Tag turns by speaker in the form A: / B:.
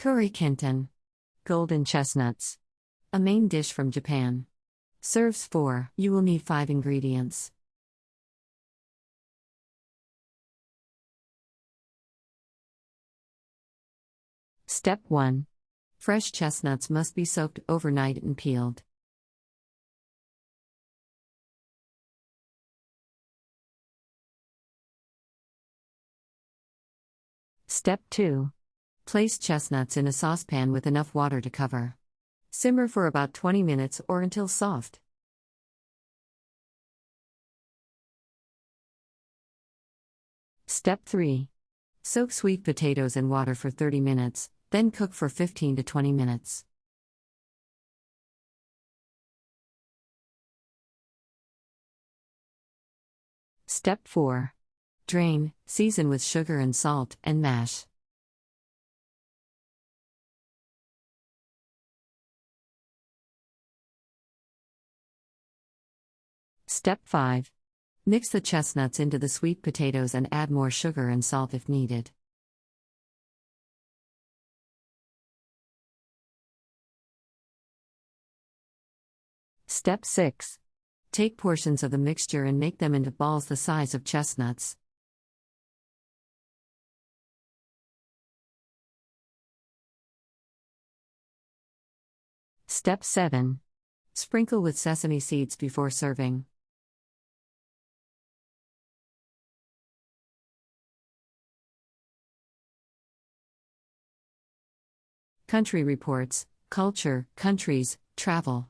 A: Kuri Kinton. Golden chestnuts. A main dish from Japan. Serves 4. You will need 5 ingredients. Step 1. Fresh chestnuts must be soaked overnight and peeled. Step 2. Place chestnuts in a saucepan with enough water to cover. Simmer for about 20 minutes or until soft. Step 3. Soak sweet potatoes in water for 30 minutes, then cook for 15 to 20 minutes. Step 4. Drain, season with sugar and salt, and mash. Step 5. Mix the chestnuts into the sweet potatoes and add more sugar and salt if needed. Step 6. Take portions of the mixture and make them into balls the size of chestnuts. Step 7. Sprinkle with sesame seeds before serving. Country Reports, Culture, Countries, Travel.